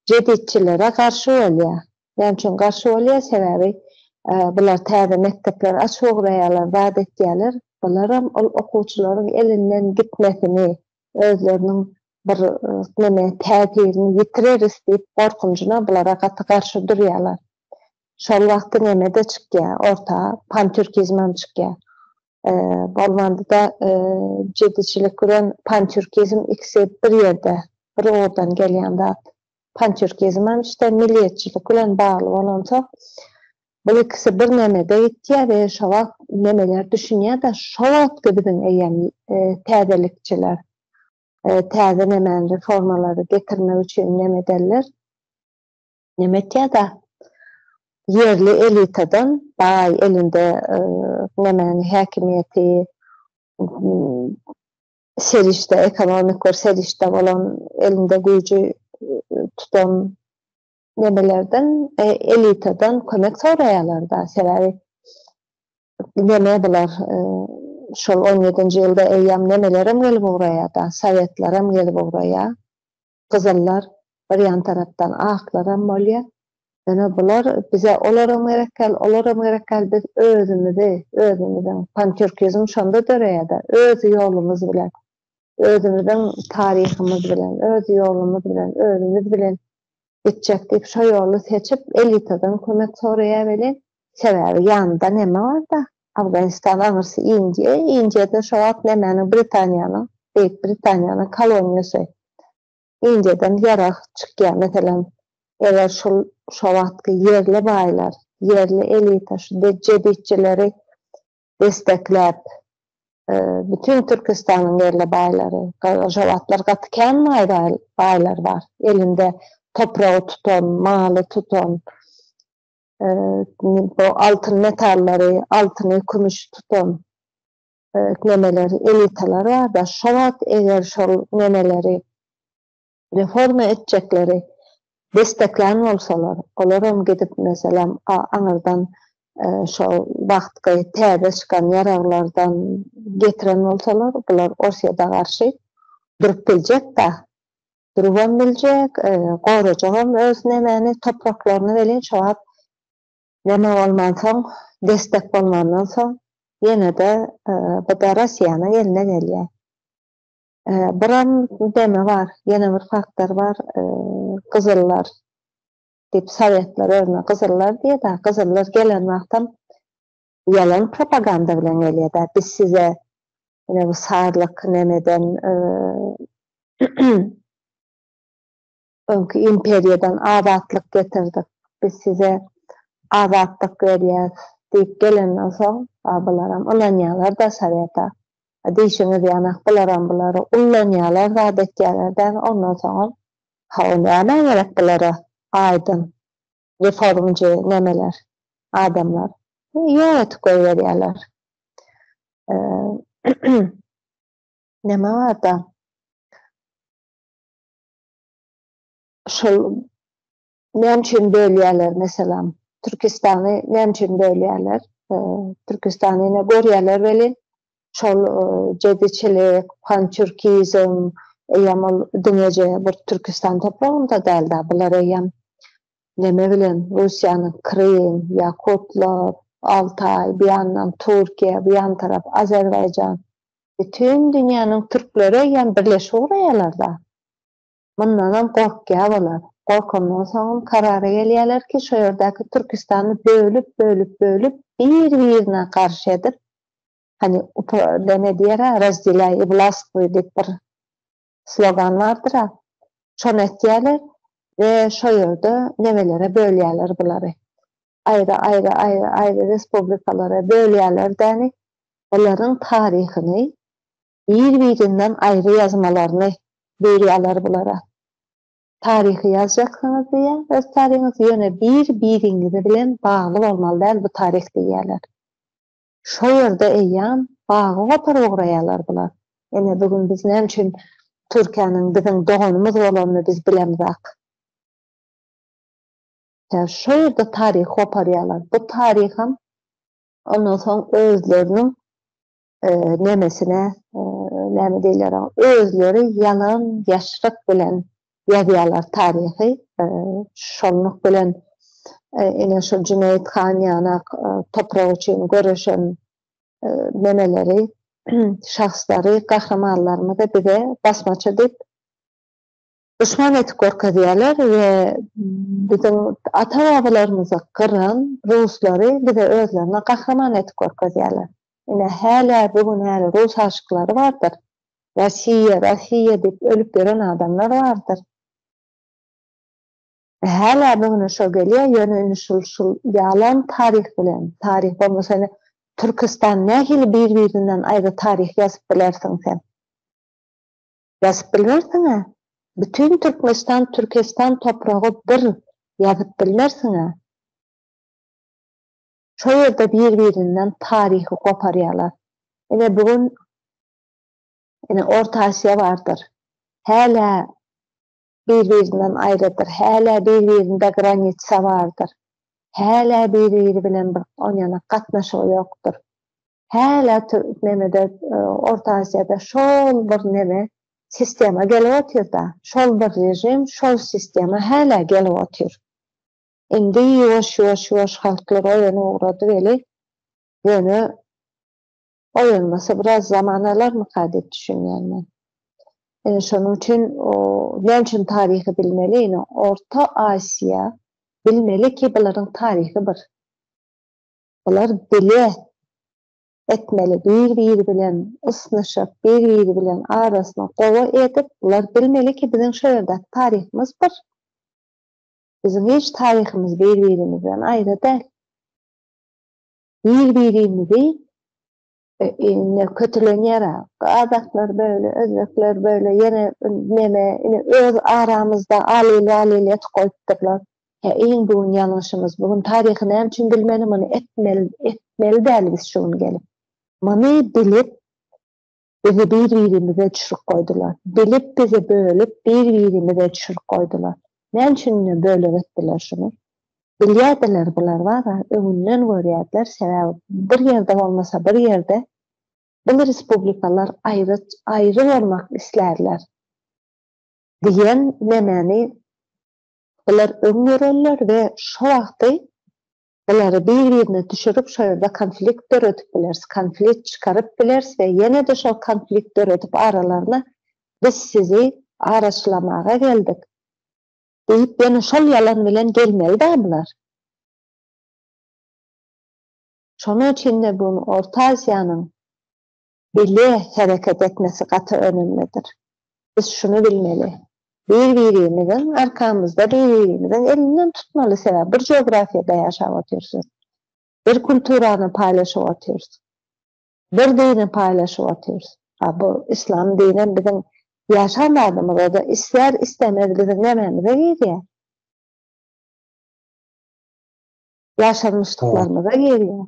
cedidçilere karşı oluyor. Yani çünkü karşı oluyor sebebi bunlar täze mektepler açıqlayalar, vaat etdiler. Bunlar okuwçylaryň elinden gitmesini, özleriniň bir neme täsirini yitireriz diýip gorkunjuna bulara gaty garşy durýarlar. Şol wagty nemede çykýar, orta pantürkizm çykýar. Bolmandy da cedidçilik bilen pantürkizm ikisi bir ýerde, bir oradan gelýän zat. Pantürkizm işte milliyetçilik bilen bagly bolança bu ikisi bir nemede ýetýär we şo wagt nemeler düşünýär da şo wagtky biziň eýen täzelikçiler täze nemen reformalary getirmek üçin neme derler? Neme etýär da yerli elitadan baý elinde nemen häkimiýeti serişde ekonomik bir serişde bolan elinde güýjü tutan nemelerden elitadan kömek soraýarlar da sebebi neme bular şol 17-nji ýylda eýýäm nemelerim gelip uğraýar da sowetlerim gelip uğraýar gyzyllar bir ýan tarapdan aklaram bolýar. Yani bular bize olaram gerekkel biz özümüzden pantürkizm şonda döreýär-de öz ýolumuz bilen özümüzden tarihimiz bilen öz ýolumuz bilen özümüz bilen geçecek diýip şo ýoly seçip elitadan kömek soraýar bilen sebebi ýanynda neme bar da Afganistan agyrsy Indiýede şo wagt nemeni Britaniýanyň Büýük Britaniýanyň koloniýasy Indiýeden ýarak çykýar meselem eger şo wagtky yerli baýlar yerli elita şu cedidçileri destekläp bütün Türkistanyň yerli baýlary jawatlar gaty kän baýlar bar elinde toprağı tutan, malı tutan, bu altın metallary, altyny, kümüş tutan nemeleri, elitalar var da şo wagt eger şol nemeleri reforma etjekleri desteklen bolsalar, olaram gidip meselem aňyrdan şo wagtky täze çykan ýaraglardan getiren bolsalar, bular Orsiýada garşy durup biljek da duruban biljek, gorajagam öz nemeni topraklaryny bilen şo wagt neme bolmansoň, destek bolmandan soň ýene-de bu da Russiýanyň eline gelýär. Biram deme var, ýene bir faktor var, gyzyllar diýip sowetler özüne gyzyllar diýär-de, gyzyllar gelen wagtam ýalan propaganda bilen gelýär-de. Biz size bu sarlyk nemeden öňkü imperiýadan azatlyk getirdik. Biz size azatlyk berýär diýip gelenden soň bularam ulanýarlar da Soweta. Diýişiňiz ýanak bularam bulary ulanýarlar da etýärler ondan soň näme gerek bulara aýdyn reformjy nemeler adamlar ýönet goýberýärler. Neme bar da şol nämçin bölýärler meselem Türkistany nämçin bölýärler Türkistany ne görýärler beli şol cedidçilik, pantürkizm ýamyl dünýäje bir Türkistan topragynda däl da bular ýam neme bilen Russiýanyň Krym, Yakutlar, Altay, bir ýandan Türkiýe, bir ýan tarap Azerbaýjan bütün dünýäniň türkleri ýam birleşip uğraýarlar da. Mundan gorkýar bolar. Gorkandan soň karara gelýärler ki şo ýerdäki Türkistany bölüp bir-birine karşı edip hani deme diýär razdilaý vlast diýip bir slogan vardır ha. Şonu etýärler ve şo ýerde nemelere bölýärler bulary. Ayrı respublikalara bölýärler däni. Olaryň taryhyny, bir-birinden ayrı yazmalaryny berýärler bulara. Tarihi yazacaksınız diye, öz tarihinizi ýöne bir-biriňiz bilen bagly bolmaly bu tarih diýerler. Şo ýerde eýýän bagy goparyp uguraýarlar bular. Ene bugün biz näme üçin Türkiýanyň biziň doganymyz bolanyny biz bilemizak. Şo ýerde tarih goparýarlar. Bu tarihim ondan soň özleriniň nemesine, näme diýerler, özleri yalan, ýaşryk bilen ýazýarlar tarihi. Şolnuk bilen ene şu Cüneyt Han ýanak toprag üçin göreşen nemeleri, şahslary, kahramanlarymyzy bize basmaçy dip düşman etip gorkadýarlar we biziň ata-babalarymyzy kıran ruslary bize özlerine kahraman etip gorkadýarlar. Ine häle bugün häle Rus aşyklary bardyr. Rossiya dip ölüp gören adamlar bardyr. Häle bugün şo gelýär, ýöne şul yalan tarih bilen, tarih bolmasa Türkistan nähili bir-birinden ayrı tarih ýazyp bilersiň sen. Ýazyp bilmersiň ha? Bütün Türkistan topragy bir ýazyp bilmersiň ha? Şo ýerde bir-birinden tarihi goparýarlar. Ene bugün Orta Asya bardyr. Häle bir-birinden ayrıdır. Häle bir-birinde granitsa bardyr. Häle bir-biri bilen bir oňana gatnaşygy ýokdur. Häle nemede Orta Asya'da şol bir neme sistema gelip oturda. Şol bir rejim, şol sistema häle gelip otur. Endi ýoş halklar oýana uğradı beli. Ýöne oýanmasa biraz zamanalar mı kadip düşünýärmen. Şonuň üçin näme üçin tarihi bilmeli? Orta Asya bilmeli ki buların tarihi bir. Bular bile etmeli, bir bilen ısnaşıp, bir bilen arasına gowa edip, bular bilmeli ki bizim şo ýerde tarihimiz bir. Bizim hiç tarihimiz bir-birimizden ayrı däl. Bir-birimizi kötülenýär. Azaklar böyle, özbekler böyle, ýene neme, öz aramızda alil etkoýupdyrlar. Eň bugün ýalňyşymyz, bugün tarihi näme üçin bilmeli, muny etmeli däl biz şunu gelip. Muny bilip, bizi bir-birimize düşürüp koydular. Bilip bizi bölüp, bir-birimize düşürüp koydular. Näme üçin bölüp etdiler şunu? Bilýärdiler bular var, öňünden görýärdiler, sebäbi bir ýerde bolmasa bir ýerde bu respublikalar ayrı bolmak islerler. Diýen nemeni bular öňürler we şo wagty bulary bir-birine düşürüp şo ýerde konflikt döretip biler, konflikt çykaryp biler we ýene de şo konflikt döretip aralaryna biz sizi araçlamaga geldik. Deyip ýene şol ýalan bilen gelmeli bular. Şonuň üçin de bu Orta Asyanyň bile hereket etmesi gaty önemlidir. Biz şunu bilmeli. Bir-birimizin arkamızda bir-birimizin elinden tutmalı sebäp bir geografiýada ýaşap oturýarsyz. Bir kulturany paýlaşyp oturýarsyz. Bir dini paýlaşyp oturýarsyz. Bu İslam dini bizim ýaşanlarymyza da isler istemez biziň nememize girýär. Ýaşanmışlyklarymyza girýär.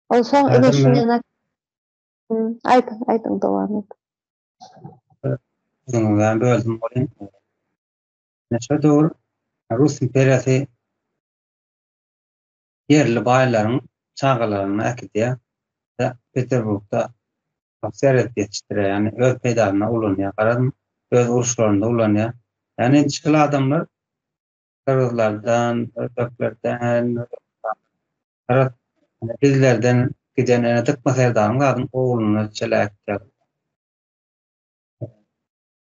Olsa ene şuna aytın dowam et. Ben böldüm bolýan. Neçe dowr Rus imperiýasy yerli baýlaryň çağalaryny äkidýär we Peterburgda akseriýet ýetişdirýär. Yani öz peýdalyna ulanýar, garadym öz uruşlarynda ulanýar. Yani çykyl adamlar Kırgızlardan, Özbeklerden, bizlerden giden tıkma serdarın adın oğlunu çelekler.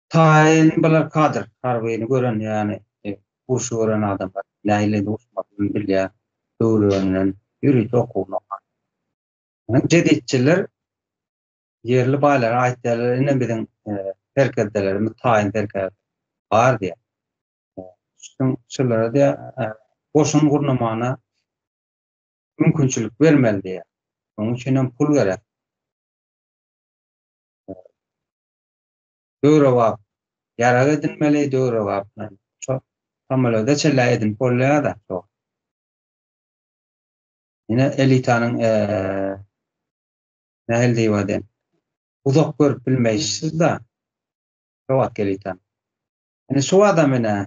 Tayin balar kadir harbiýini gören yani urşu gören adamlar näile urşmagyny bilýär, öwrenen, ýürüýt okuwny. Jeditçiler yerli baýlara aýtdylar, ine biziň terk etdiler, taýin terk etdiler. Bar diýär. Şulara diýär, boşun gurnamana mümkinçilik bermeli diýär. Onuň üçin hem pul gerek. Döwre wagt ýarag edilmeli, döwre wagt. Çok tamalada çellä edin polýada çok. Ine elitanyň nähil diýýärden. Uzak görüp bilmeýsiz da. Şowat elitan. Ine şu adam ene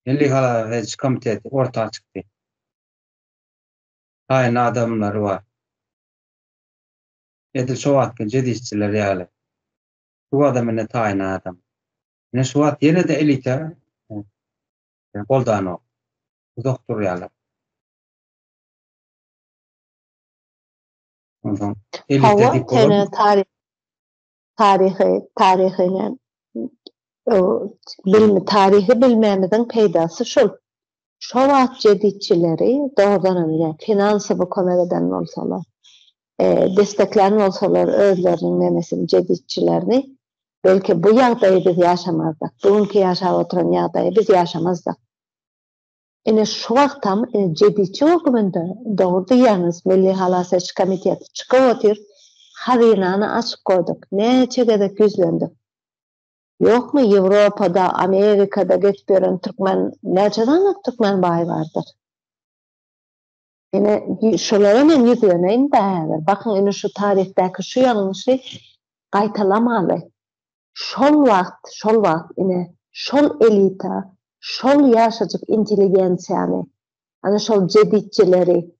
Milli Halal Komiteti ortağa çykdy. Aýna adamlar var. Edil şowatky jedisçiler ýaly. Bu adam ene taýin adam. Ine şowat ýene de elita goldano. Doktor ýaly. Ondan elita Hawa diýip tene tarihyny tarihi bilmemizin peýdasy şol. Şowat jeditçileri doğrudan ýa finansawy kömek eden bolsalar, desteklerini bolsalar özleriniň nemesini jeditçilerini belki bu ýagdaýy biz ýaşamazdyk. Bugünkü ýaşap oturan ýagdaýy biz ýaşamazdyk. Ine şu wagtam jeditçi hökümende doğru diýäňiz Milli Halal Komiteti çykyp otyr, hazynany açyp goýduk. Neçe gezek yüzlendik. Ýokmy Ýewropada, Amerikada geçip beren türkmen, näçeden türkmen baý bardyr. Ine şolara men yüzleneýin däýer. Bakın ine şu tarihdäki şu ýalňyşy gaýtalamaly. Şol wagt ine şol elita, şol ýaşajyk inteligensiýany, ana şol jeditçileri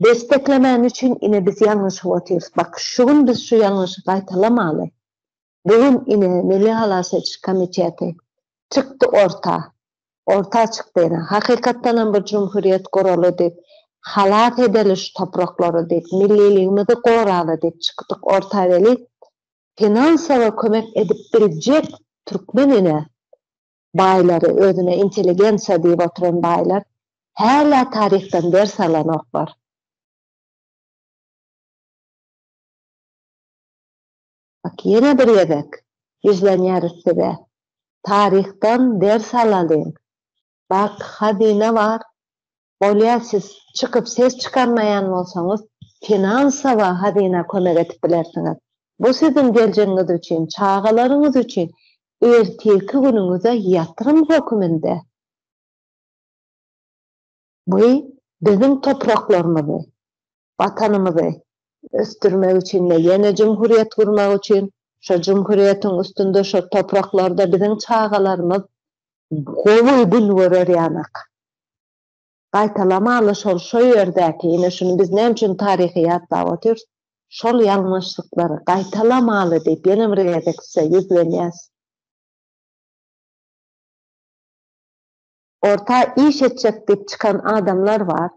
desteklemen üçin ine biz ýalňyş otyrys. Bak şugun biz şu ýalňyşy gaýtalamaly. Bugün ine Milli Halal Komiteti çykdy orta çykdy ine. Hakykatdan bir jumhuriyet guraly diýip, halak ediliş topraklary diýip, milliligimizi goraly diýip çykdyk orta eli. Finansawa kömek edip biljek türkmen ine baýlary, özüne inteligensiýa diýip oturan baýlar häla tarihden ders alan var. Bak yine bir yedek yüzlenýärisde tarihten ders alalım. Bak hazine var. Bolýa siz çıkıp ses çıkarmayan bolsaňyz finansawa hazine kömek etip bilersiňiz. Bu sizin geleceğiniz üçin, çağalaryňyz üçin erteki günüňize ýatyrym höküminde. Bu bizim topraklarymyzy, vatanymyzy östürmek üçin, ýene jumhuriyet gurmak üçin, şo jumhuriýetiň üstünde şo topraklarda bizim çağalarymyz gowy gün görer ýanak. Gaýtalamaly şol şo ýerdäki, ine şunu biz näme üçin tarihy ýatlap otyrys, şol ýalňyşlyklary gaýtalamaly diýip ýene bir ýerdekse ýüzlenýäs. Orta iş etjek diýip çykan adamlar var.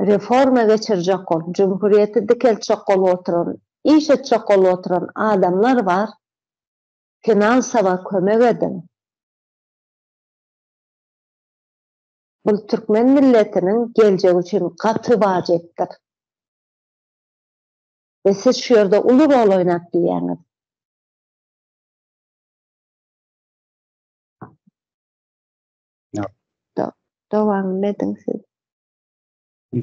Reforma geçirecek ol, cumhuriyeti dikelçek ol oturan, iş etjek ol oturan adamlar var. Finansawa kömek edin. Bu Türkmen milletinin geljegi üçin gaty wajypdyr. Ve siz şu ýerde uly rol oýnap diýäňiz. Dowam edin siz.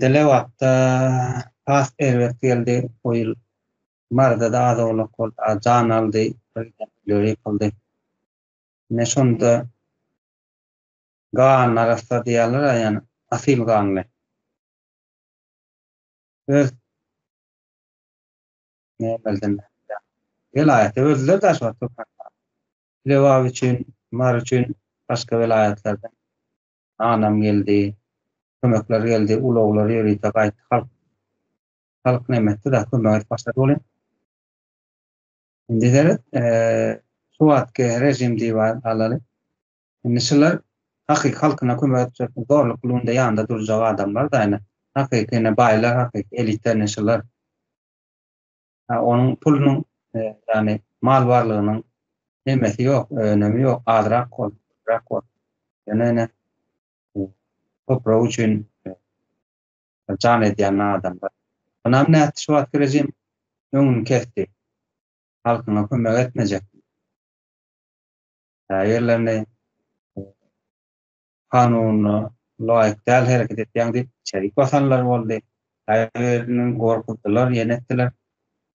Dele wagtda pas erwet geldi, o ýyl marda da azawluk boldy, jan aldy, ýöre kıldy. Ne şonda gan arasda diýerler ýani asyl ganly. Öz ne bildim. Vilayaty özler de şu topraklar. Lewa üçin, mar üçin başga vilayatlardan anam geldi. Kömekler geldi, ulaglar ýörüýde gaýtdy, halk nemetdi da kömek başlady bolan. Indi de şu wagtky rejim diýip alaly. Indi şular hakyky halkyna kömek etjek, zorluk bulunda ýanynda durjak adamlar da ene hakyky baýlar, hakyky elitler neşeler. Onun pulunyň ýani mal barlygynyň nemesi ýok, önemi ýok, azrak bol, ýene toprağı üçin jan edýän adamlar. Onam näçe wagt rejim öňüni kesdi. halkyna kömek etmejek. Yerlerine kanuny laýyk däl hereket etýän diýip çerik basanlar boldy. Aýeriniň gorkutdylar, ýenetdiler.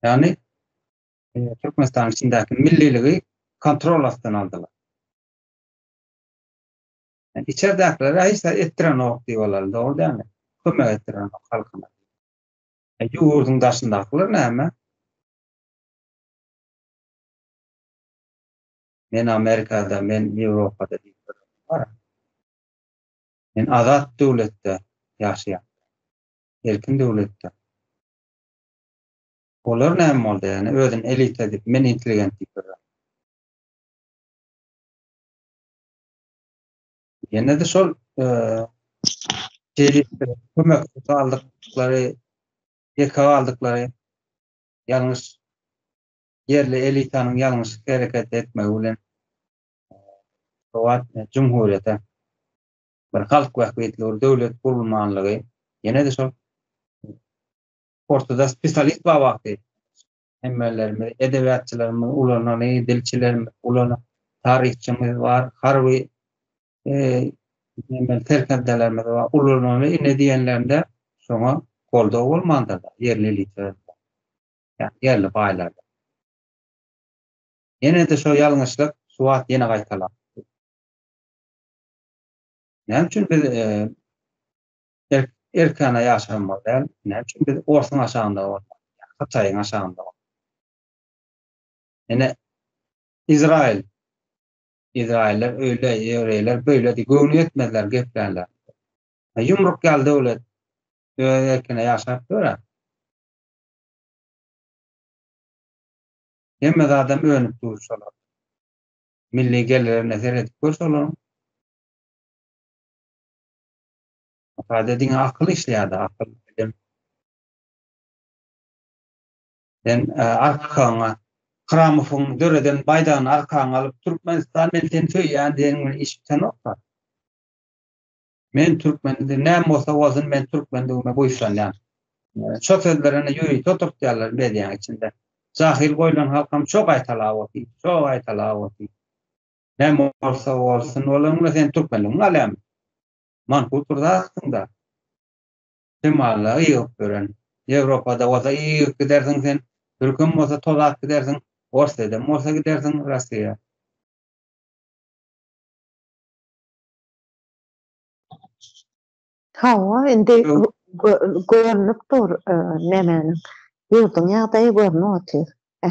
Ýani Türkmenistan içindäki milliligi kontrol astyna aldylar. İçeridäkiler aýsa etdiren ok diýip bolar, dogry dälmi? Kömek etdiren ok halkyna. Ýurdun daşyndakylar näme? Men Amerikada, men Ýewropada diýip bolar. Men azat döwletde ýaşaýan. Erkin döwletde. Olar näme boldy ýani özüni elit edip, men intelligent diýip bolar. Ýene de şol kömek aldyklary, ýeka aldyklary ýalňyş yerli elitanyň ýalňyş hereket etmegi bilen Cumhuriyete bir halk wäkilleri döwlet gurulmanlygy ýene de şol ortada spesialist bar wagty. Hemmelerimiz edebiýatçylarymyz, ulanany dilçilerimiz, ulany taryhçylarymyz bar, harby terkendelerimiz bar, ulanany ine diýenlerinde şoňa goldaw bolmandyr yerli elitler. Yani yerli baýlarda. Ýene de şo ýalňyşlyk suwat ýene gaýtalar. Näme üçin biz erkana ýaşanmaly däl? Näme üçin biz ortaň aşagynda bolmaly? Haçaýyň aşagynda bolmaly. Ene İsrailler öyle, Ýewreýler böyle diýip göwnü etmediler, geplenler. Ýumruk geldi öyle. Erkana ýaşap görer. Hemme adam önüp duruşalar. Milli gelirlerine seyredip görseler. Dediğin akıl işleyadi, akıl bilim. Ben arkana, Kramofon döreden baydağın arkana alıp Türkmenistan elten söyleyen diyenin iş biten oklar. Men Türkmen'de näme bolsa bolsun men Türkmen'de bu işler yani. Çok sözlerine yürüyü tutup diyorlar medyanın içinde. Zahil koyulan halkam çok aytalavatı, çok aytalavatı. Näme bolsa bolsun olanla sen Türkmen'in alem. Man kulturda aslında. Temalla iyi gören. Avrupa'da olsa iyi gidersin sen. Türkmen olsa tolak gidersin. Ortada olsa gidersin Rusya'ya. Hawa indi görnüp dur nemenin. Ýurdun ýagdaýy görnüp otyr.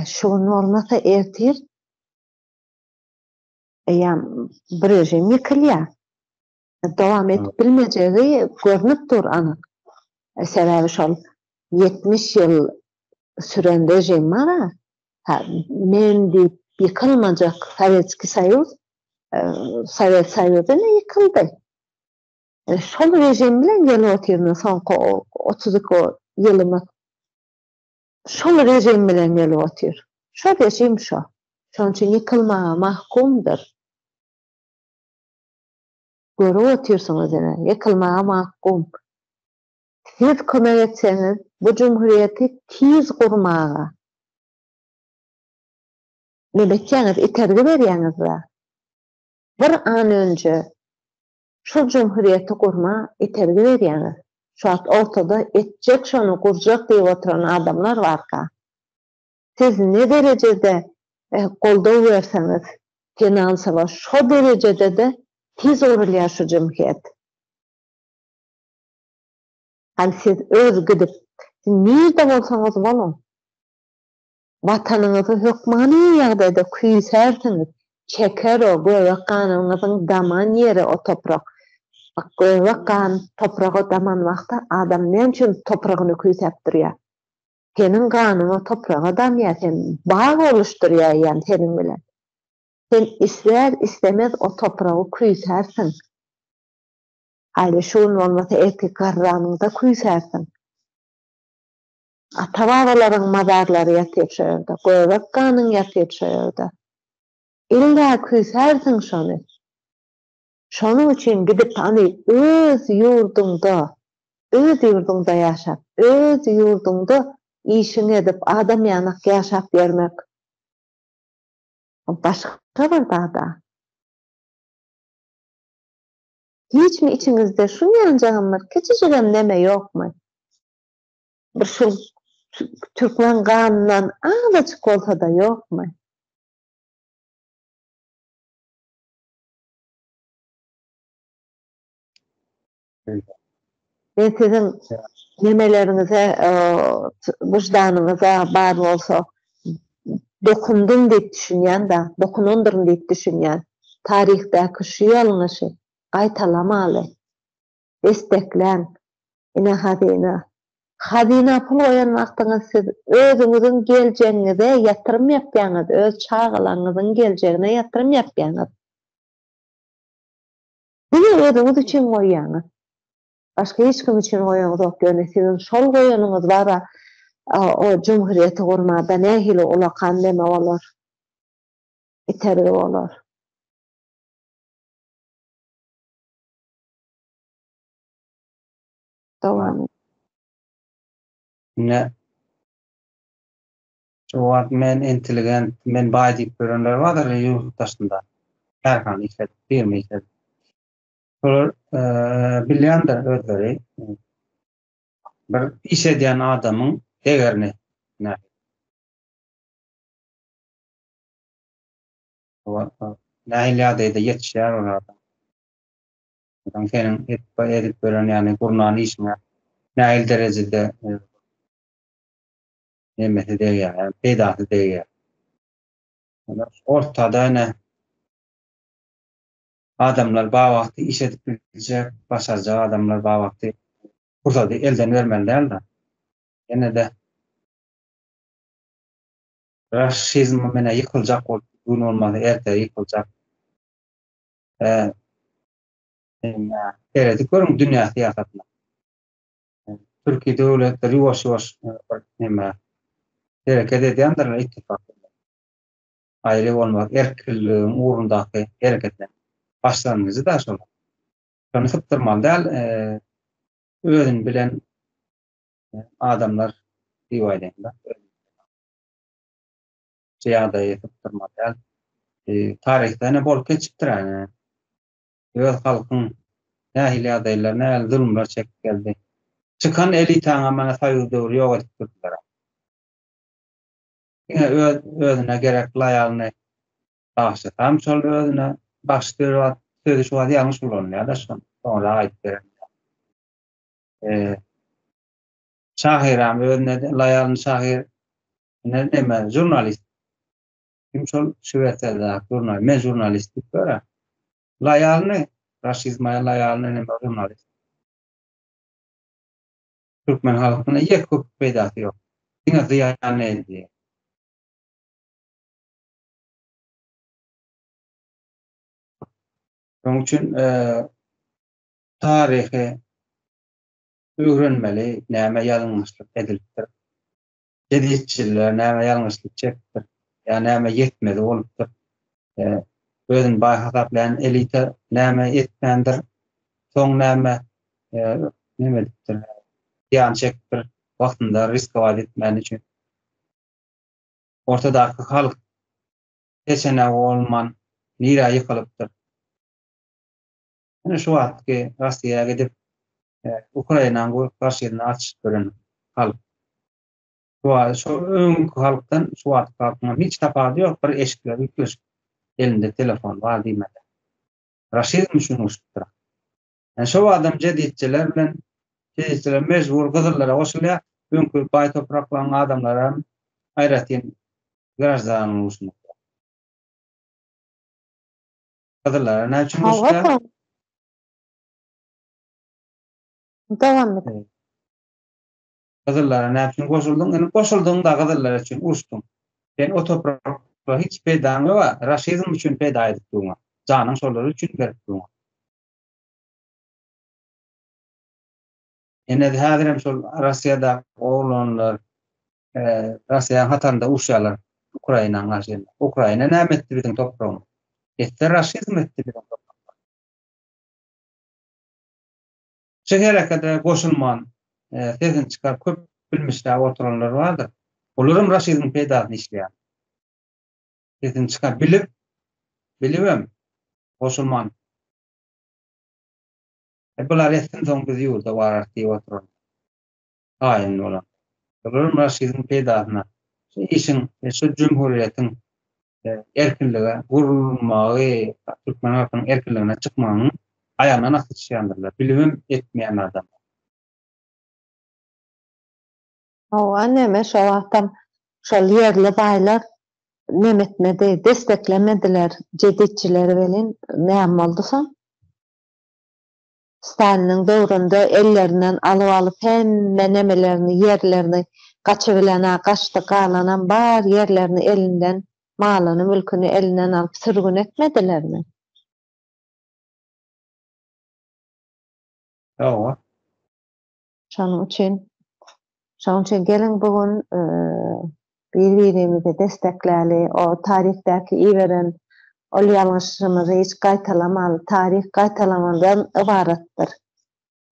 Şol olmasa ertir. Ýa bir rejim ýykylýar. Dowam etip bilmejegi görnüp dur anyk. Sebäbi şol 70 ýyl süren rejim bar. Men diýip ýykylmajak Sowetski Soýuz, Sowet Soýuzyny ýykyldy. Şol rejim bilen gelip otyryň soňky 32 ýylymy şol rejim bilen gelip otyr. Şo rejim şo. Şoň üçin ýykylmaga mahkumdyr. Görüp otyrsyňyz ene, ýykylmaga mahkum. Siz kömek etseňiz bu jumhuriýeti tiz gurmaga, nebetçäňiz itergi berýäňiz we bir an önce şu jumhuriýeti gurma itergi berýäňiz. Şoňa ortada etjek şonu gurjak diýip oturan adamlar barka. Siz ne derejede goldaw berseňiz, finansala şo derejede de tiz urulýar şu jumhuriýet. Siz öz gidip, nirde bolsaňyz bolun, watanyňyzy hökmany ýagdaýda küýsersiňiz, çeker o göwekanyňyzyň daman ýeri o toprak. Göwekan topraga daman wagtda adam näme üçin topragyny küýsep durýar? Senin ganyň o topraga damýar, sen bag oluşturýar ýani senin bilen. Sen isler istemez o topragy küýsersiň. Aýda şol bolmasa etki garranyňda küýsersiň. Ata-babalaryň mazarlary ýatyp şo ýerde, göwekanyň ýatyp şo ýerde. İlla küýsersiň şonu. Şonuň üçin gidip öz ýurdunda ýaşap, öz ýurdunda işini edip adam ýanyk ýaşap bermek Başka bir dağda. Hiç mi içinizde şu yancağımlar keçicilen neme yok mu? Bir şu Türkmen kanundan ağlaçık olsa da yok mu? Ben sizin nemelerinize, vicdanınıza bağlı olsa dokundum deyip düşünýän da, dokunundurum deyip düşünýän tarihteki şu ýalňyşy gaýtalamaly, desteklen, ine hazina pul oýanmakdyňy siz özüňiziň geljegiňize ýatyrym ýapýaňyz, öz çağalaryňyzyň geljegine ýatyrym ýapýaňyz. Bunu özüňiz üçin goýýaňyz. Başka hiç kim üçin goýaňyz ýok. Ýöne sizin şol goýanyňyz bara o cumhuriyeti gurmada nähili ulakan neme bolar? Iterli bolar. Dowam. Ne Şowat men intelligent, men baý diýip görenler bardyr ýurtdaşynda. Herhan işlet, firma işlet. Olar bilýändir özleri. Bir iş edýän adamyň degerini näme? Nähilýärde ýetişýär olarda. Adam senin edip beren ýani gurnan işine nähil derejede nemesi diýär, peýdasy diýär. Ortada ne adamlar ba wagty iş edip biljek, başarjak adamlar ba wagty fursady elden bermeliler da. Ene de raşizm mene yıkıljak gün olmaly, erte yıkıljak. Eredik görün dünýä siýasatyna. Türkiýe döwletleri ýoş-ýoş näme hereket edýändir ittifak. Aýry bolmak, erkilligiň ugrundaky hereketler başlanýyzy da şol. Şonu sypdyrmaly däl, özüni bilen adamlar diýip aýdýar. Şeýada sypdyrmaly däl. Tarihde ne bolup geçipdir ýani. Öz halkyň nähili ýagdaýlar, nähili zulmlar çekip geldi. Çıkan elitaňa mana saýy döwri ýok edip durdular. Özüne gerek laýalyny başlatam, şol özüne başlary sözü şu wagt ýalňyş bolanlar da sonra aýtdyr. Şahiram özüne laýalyny şahir näme jurnalist. Kim şol şüwetde jurnal, men jurnalist diýip bera. Laýalyny raşizma laýalyny näme jurnalist. Türkmen halkyna ýek köp peýdasy ýok. Diňe ziýan edýär. Şoň üçin tarihi öwrenmeli, näme ýalňyşlyk edilipdir. Gedişçiler näme ýalňyşlyk çekipdir. Ýa näme ýetmedi bolupdyr. Özüni baýhasap bilen elite näme etmendir. Soň näme dipdir. Ýan çekipdir. Wagtynda riskowat etmän üçin. Ortadaky halk geçene bolman nira ýykylypdyr. Şu wagtky Russiýa gidip Ukrainanyň garşyna açyp gören halk. Şu öňkü halkdan şu wagt halkyna hiç tapady ýok, bir eşikler ýükleş. Elinde telefon bar diýmedi. Raşizm şunu uçupdyr. Şu adam jeditçiler bilen mecbur gyzyllara goşulýar. Öňkü baý topraklaryň adamlara aýratyn garajdan uçmak. Gyzyllara näme üçin goşulýar? Dowam et. Gyzyllara näme üçin goşuldyň? Ene goşuldyňda gyzyllar üçin uçdum. Ben o toprakda hiç peýda ýok, raşizm üçin peýda edipdiň. Janyň şolary üçin beripdiň. Ene de häzirem şol Russiýada oglanlar Russiýa hatanda uşalar Ukrainanyň garşyna. Ukraina näme etdi biziň topragyny? Etdi raşizm etdi biziň topragyny. Şu herekete goşulman sezin çıkar köp bilmişler oturanlar vardır. Olaryň raşizm peýdasyny işleýär. sesin çıkar. Bilibem. Koşulman. Bular etsin soň biz ýurda barar diýip oturan. Haýyn bolan. Olur raşyzyň peýdasyna. Şu işin, şu jumhuriýetiň erkinligi, gurulmagy, Türkmen halkynyň erkinligine çykmagyny aýagyna nasıl çyşýandyrlar. Bilimim etmeýän adam. Neme şo wagtam şol ýerli baýlar nemetmedi, desteklemediler jeditçileri bilen. Näme boldy soň? Staliniň döwründe ellerinden alyp hemme nemelerini, yerlerini gaçybilana, gaçdy galanan bar yerlerini elinden, malyny, mülküni elinden alyp sürgün etmedilermi? Ýok. Şonuň üçin gelin bugün bir-birimizi destekläli, o tarikdäki iýeren ol ýalňyşlygymyzy hiç gaýtalamaly, tarih gaýtalamandan ibaratdyr.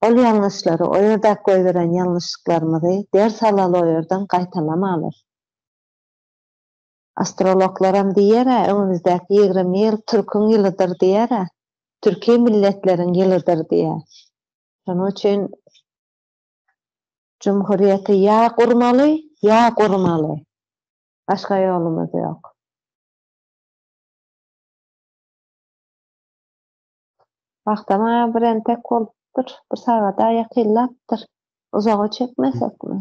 Ol ýalňyşlary, o ýerde goýberen ýalňyşlyklarymyzy ders alaly o ýerden gaýtalamaly. Astrologlaram diýer, öňümüzdäki 20 ýyl Türküň ýylydyr diýer, Türkiýe milletleriň ýylydyr diýer. Şonuň üçin Cumhuriyeti ýa gurmaly, ýa gurmaly. Başga ýolumuz ýok. Wagtama biren tek bolupdyr, bir sagata ýakynlapdyr. Uzağa çekmesekmi?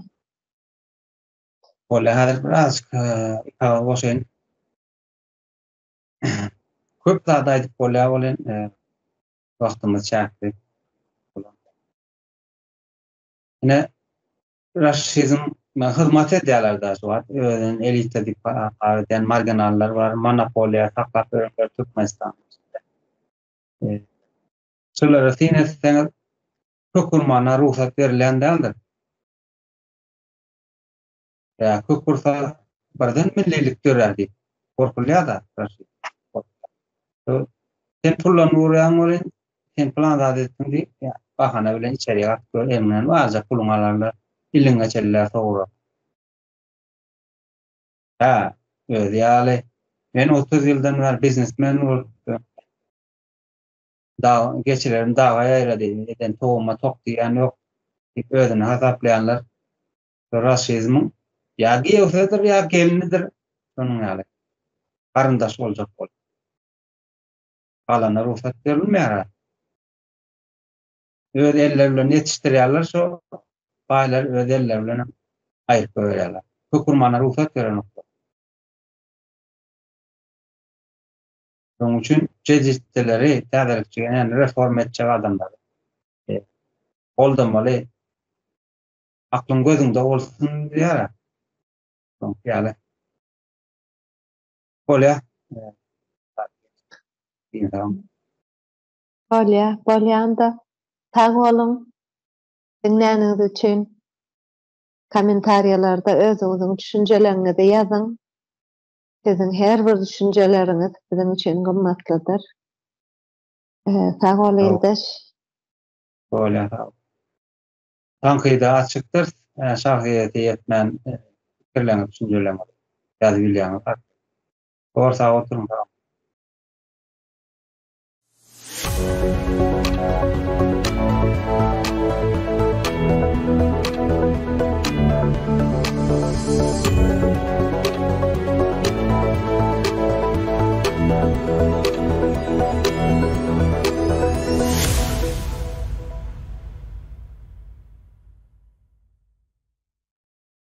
Bola häzir birazjyk boşaýyn. Köp zat aýdyp bolýar bolan wagtymyz çäkdi. Ine raşyzyň hyzmat edýärler da şu wagt. Özüň elita diýip aýdan marginallar bar, monopoliýa saklap öýrenler Türkmenistan. Şulara siňe hökümana ruhsat berilen däldir. Köpürsa birden millilik dörerdi. Korkulýar da. Sen pullan uğrayan bolan, sen plan zat etdiň diýip, bahana bilen içeriye atdyr, emnen waza puluň alarlar, iliňe çeller sowra. Özi ýaly. Men 30 ýyldan beri biznesmen boldum. Geçilerim dağa ýaýrady, eden toğuma tok diýen ýok. Özüni hasaplayanlar raşyzmyň ya geosedir ya gelinidir. Şonuň ýaly. Garyndaş boljak bol. Alana ruhsat berilmeýär. Öz eller bilen yetişdirýärler şo baýlar öz eller bilen aýyp goýarlar. Hökümana ruhsat berenokda. Şonuň üçin jeditçileri täzelikçi ýani reform etjek adamlar. Oldamaly. Aklyň gözüňde bolsun diýär. Şonuň ýaly. Bolýar. Bolýanda tag bolun. Dinläniňiz üçin kommentariýalarda özüňiziň düşünjelerini ýazyň. Siziň her bir düşünjeleriňiz bizim üçin gymmatlydyr. Tag bol eldeş. Bolýar. Tankyda açykdyr. Şahsiýeti ýetmän fikirleriniz, düşünjeleriniz ýazyp bilýäňiz. Gorsa oturuň.